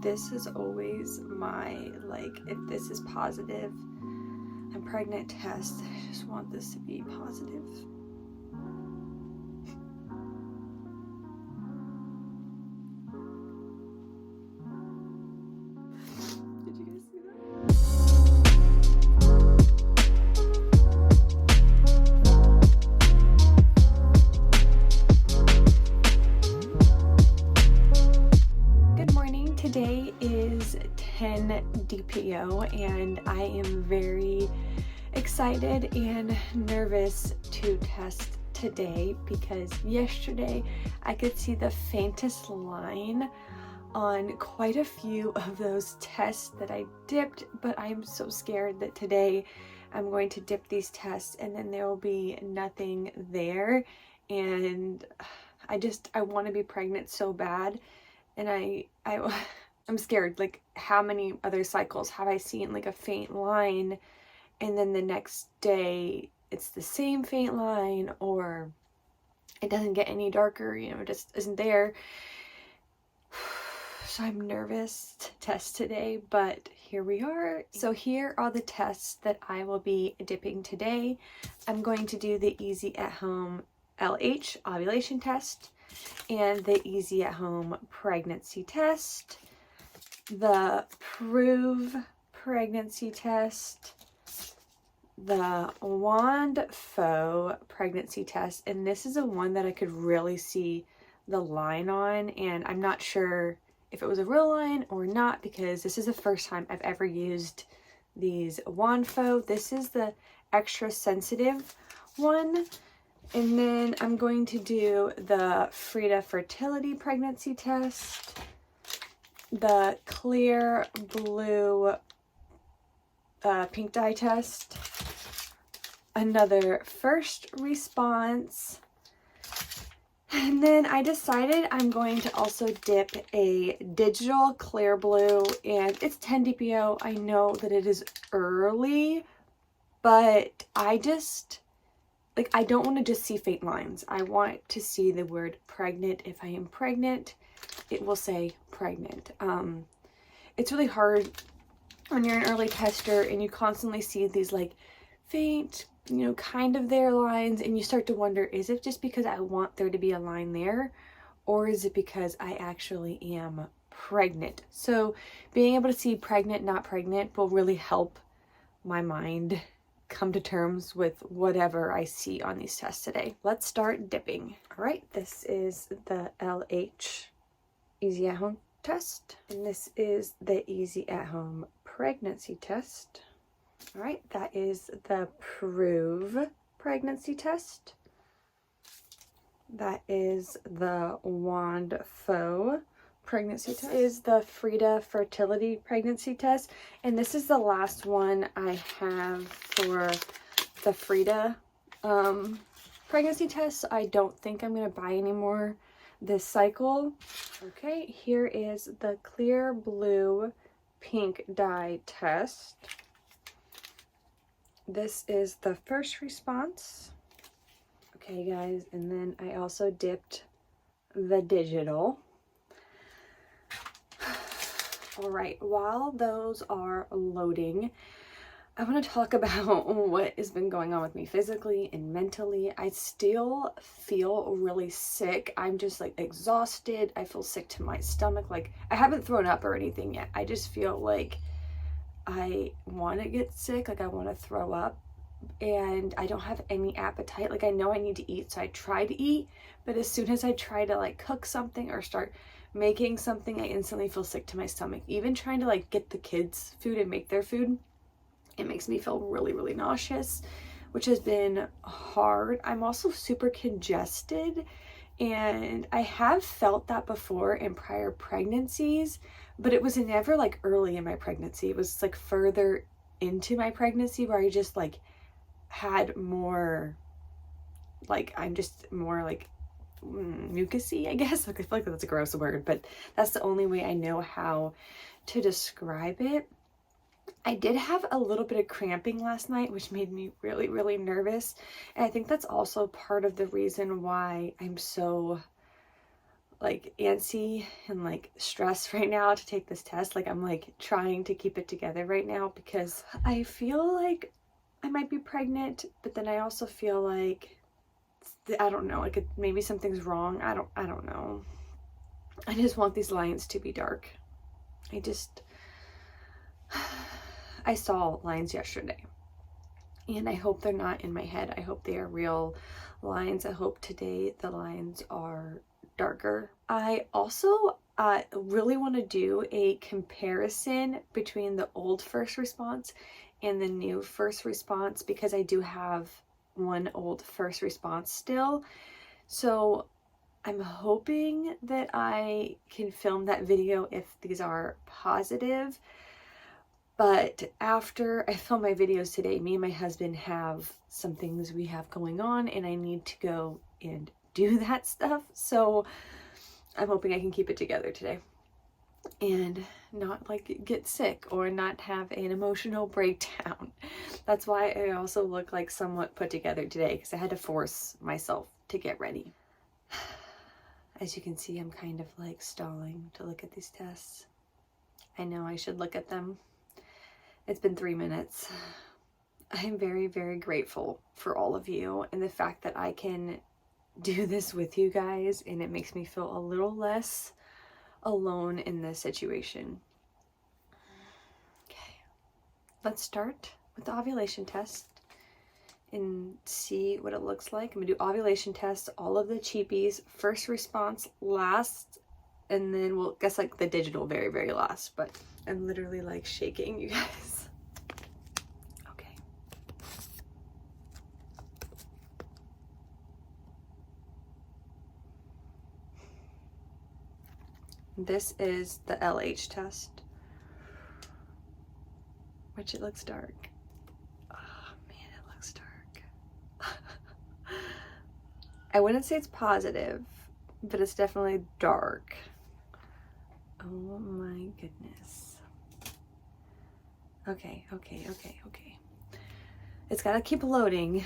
this is always my, like, if this is positive, I'm pregnant test. I just want this to be positive. Did you guys see that? Good morning. Today is 10 DPO and I am very excited and nervous to test today because yesterday I could see the faintest line on quite a few of those tests that I dipped, but I'm so scared that today I'm going to dip these tests and then there will be nothing there. And I want to be pregnant so bad, and I'm scared. Like, how many other cycles have I seen like a faint line and then the next day it's the same faint line, or it doesn't get any darker, you know, it just isn't there. So I'm nervous to test today, but here we are. So here are the tests that I will be dipping today. I'm going to do the Easy at Home LH ovulation test and the Easy at Home pregnancy test, the Proov pregnancy test, the Wondfo pregnancy test, and this is the one that I could really see the line on, and I'm not sure if it was a real line or not because this is the first time I've ever used these Wondfo. This is the extra sensitive one. And then I'm going to do the Frida Fertility Pregnancy test, the Clearblue pink dye test, another first response, and then I decided I'm going to also dip a digital Clearblue, and it's 10 DPO. I know that it is early, but I don't want to just see faint lines. I want to see the word pregnant. If I am pregnant, it will say pregnant. It's really hard when you're an early tester and you constantly see these like faint, you know, kind of there lines, and you start to wonder, is it just because I want there to be a line there, or is it because I actually am pregnant? So being able to see pregnant, not pregnant will really help my mind come to terms with whatever I see on these tests today. Let's start dipping. All right, this is the LH Easy at Home test, and this is the Easy at Home pregnancy test. All right, that is the Proov pregnancy test. That is the Wondfo pregnancy test. This is the Frida Fertility Pregnancy test, and this is the last one I have for the Frida pregnancy test. I don't think I'm going to buy any more this cycle. Okay, here is the Clearblue pink dye test. This is the first response. Okay, guys, and then I also dipped the digital. All right, while those are loading, I want to talk about what has been going on with me physically and mentally. I still feel really sick. I'm just like exhausted. I feel sick to my stomach. Like, I haven't thrown up or anything yet. I just feel like I want to get sick, like I want to throw up, and I don't have any appetite. Like, I know I need to eat, so I try to eat, but as soon as I try to like cook something or start making something, I instantly feel sick to my stomach. Even trying to like get the kids food and make their food, it makes me feel really, really nauseous, which has been hard. I'm also super congested, and I have felt that before in prior pregnancies, but it was never like early in my pregnancy. It was like further into my pregnancy where I just like had more, like, I'm just more like mucusy, I guess. Like, I feel like that's a gross word, but that's the only way I know how to describe it. I did have a little bit of cramping last night, which made me really, really nervous. And I think that's also part of the reason why I'm so like antsy and like stressed right now to take this test. Like I'm like trying to keep it together right now because I feel like I might be pregnant, but then I also feel like I don't know, like maybe something's wrong. I don't know. I just want these lines to be dark. I saw lines yesterday and I hope they're not in my head. I hope they are real lines. I hope today the lines are darker. I also really want to do a comparison between the old first response and the new first response because I do have one old first response still. So I'm hoping that I can film that video if these are positive. But after I film my videos today, me and my husband have some things we have going on and I need to go and do that stuff. So I'm hoping I can keep it together today and not like get sick or not have an emotional breakdown. That's why I also look like somewhat put together today because I had to force myself to get ready. As you can see, I'm kind of like stalling to look at these tests. I know I should look at them. It's been 3 minutes. I am very, very grateful for all of you and the fact that I can do this with you guys, and it makes me feel a little less alone in this situation. Okay, let's start with the ovulation test and see what it looks like. I'm gonna do ovulation tests, all of the cheapies, first response last, and then we'll guess like the digital very, very last, but I'm literally like shaking, you guys. Okay. This is the LH test, which it looks dark. Oh man, it looks dark. I wouldn't say it's positive, but it's definitely dark. Oh my goodness. Okay. It's gotta keep loading,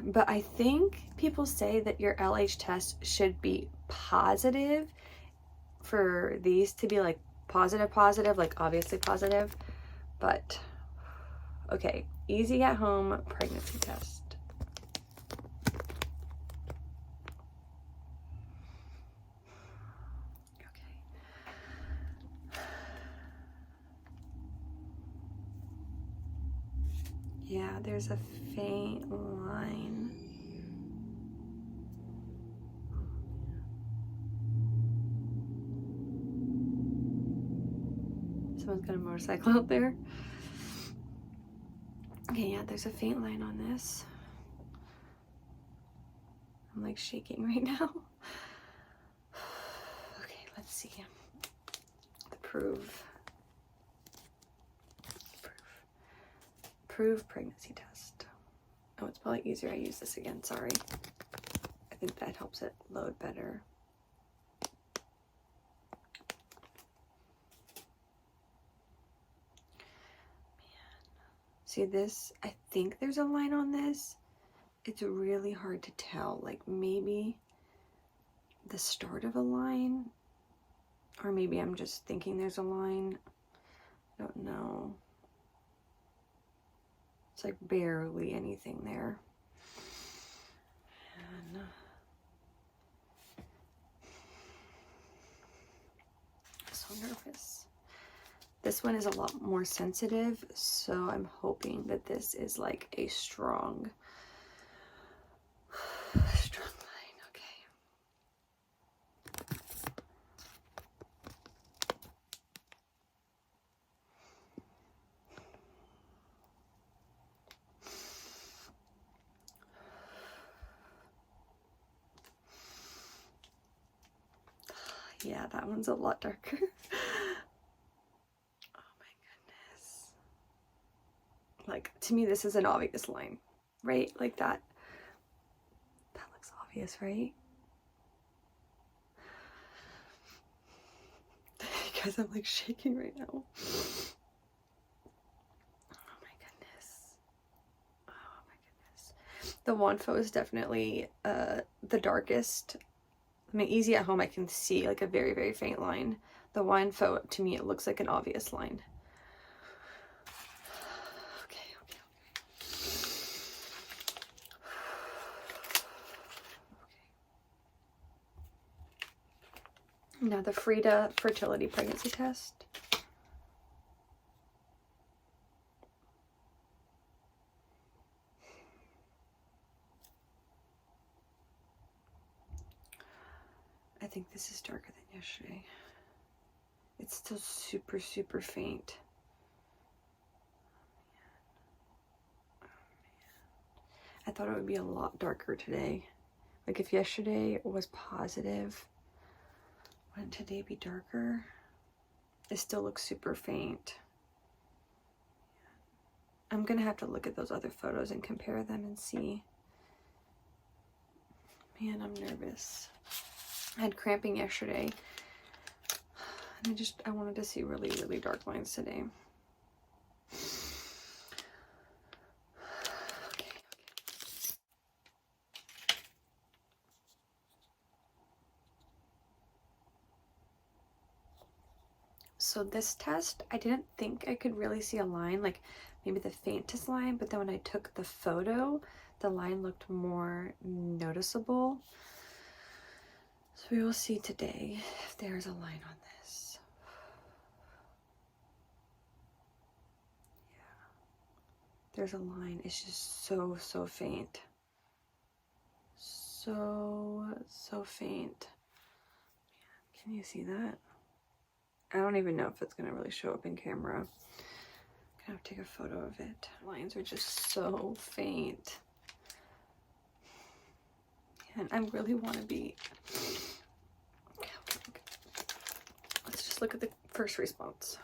but I think people say that your LH test should be positive for these to be like positive, like obviously positive, but okay, easy at home pregnancy test. Yeah, there's a faint line. Someone's got a motorcycle out there. Okay, yeah, there's a faint line on this. I'm like shaking right now. Okay, let's see. The Proov pregnancy test. Oh, it's probably easier I use this again, sorry. I think that helps it load better. See this? I think there's a line on this. It's really hard to tell. Like maybe the start of a line, or maybe I'm just thinking there's a line. I don't know. It's like barely anything there. And I'm so nervous. This one is a lot more sensitive, so I'm hoping that this is like a strong line. Okay. Yeah, that one's a lot darker. Like, to me, this is an obvious line, right? Like that looks obvious, right? Because I'm like shaking right now. Oh my goodness. Oh my goodness. The Wondfo is definitely the darkest. I mean, easy at home, I can see like a very, very faint line. The Wondfo, to me, it looks like an obvious line. Okay. Now the Frida Fertility Pregnancy Test. I think this is darker than yesterday. It's still super, super faint. Oh, man. I thought it would be a lot darker today. Like if yesterday was positive, wouldn't today be darker? It still looks super faint. I'm gonna have to look at those other photos and compare them and see. Man, I'm nervous. I had cramping yesterday, and I wanted to see really, really dark lines today. Okay. So this test, I didn't think I could really see a line, like maybe the faintest line, but then when I took the photo, the line looked more noticeable. So we will see today if there's a line on this. Yeah, there's a line. It's just so, so faint. So, so faint. Can you see that? I don't even know if it's going to really show up in camera. I'm going to have to take a photo of it. Lines are just so faint. And I really want to be... Okay. Let's just look at the first response.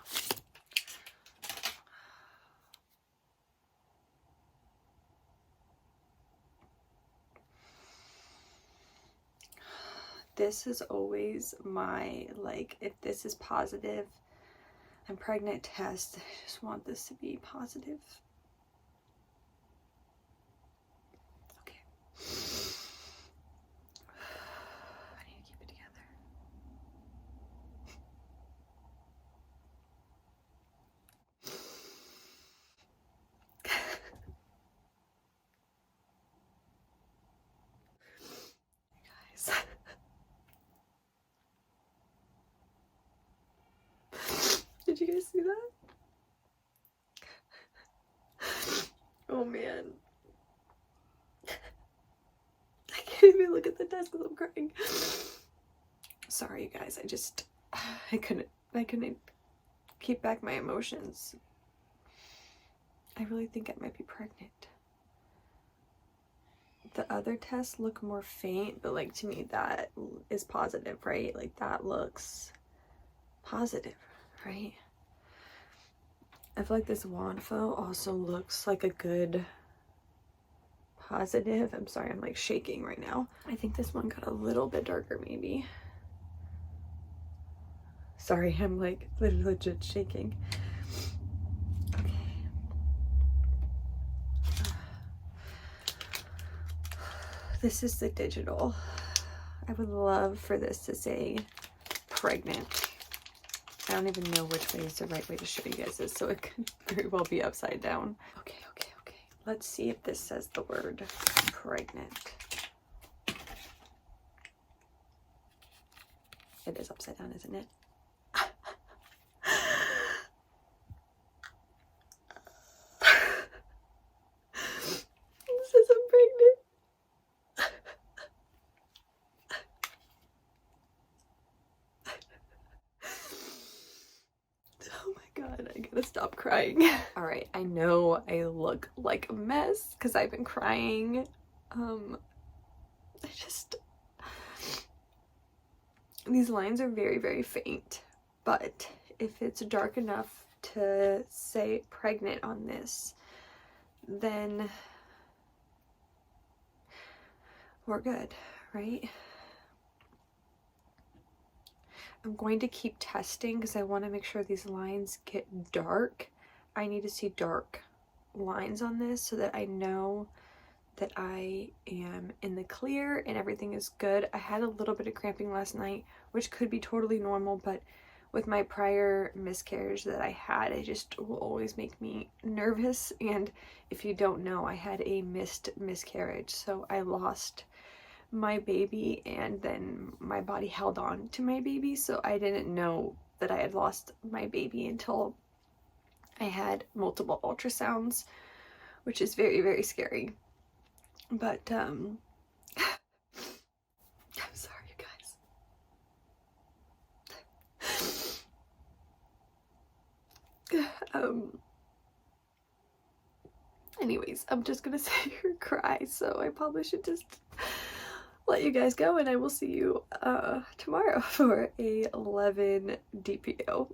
This is always my, like, if this is positive, I'm pregnant test. I just want this to be positive. Okay. I need to keep it together. Guys. Did you guys see that? Oh man. I can't even look at the test because I'm crying. Sorry, you guys. I couldn't keep back my emotions. I really think I might be pregnant. The other tests look more faint, but like to me that is positive, right? Like that looks positive, right? I feel like this Wondfo also looks like a good positive. I'm sorry, I'm like shaking right now. I think this one got a little bit darker maybe. Sorry, I'm like legit shaking. Okay. This is the digital. I would love for this to say pregnant. I don't even know which way is the right way to show you guys this, so it could very well be upside down. Okay. Let's see if this says the word pregnant. It is upside down, isn't it? It says I'm pregnant. Oh my god, I gotta stop crying. All right, I know I look like a mess because I've been crying. These lines are very, very faint, but if it's dark enough to say pregnant on this, then we're good, right? I'm going to keep testing because I want to make sure these lines get dark. I need to see dark lines on this so that I know that I am in the clear and everything is good. I had a little bit of cramping last night, which could be totally normal, but with my prior miscarriage that I had, it just will always make me nervous. And if you don't know, I had a missed miscarriage, so I lost my baby and then my body held on to my baby, so I didn't know that I had lost my baby until I had multiple ultrasounds, which is very, very scary. But I'm sorry, you guys. Anyways, I'm just gonna sit here and cry, so I probably should just let you guys go, and I will see you tomorrow for a 11 DPO.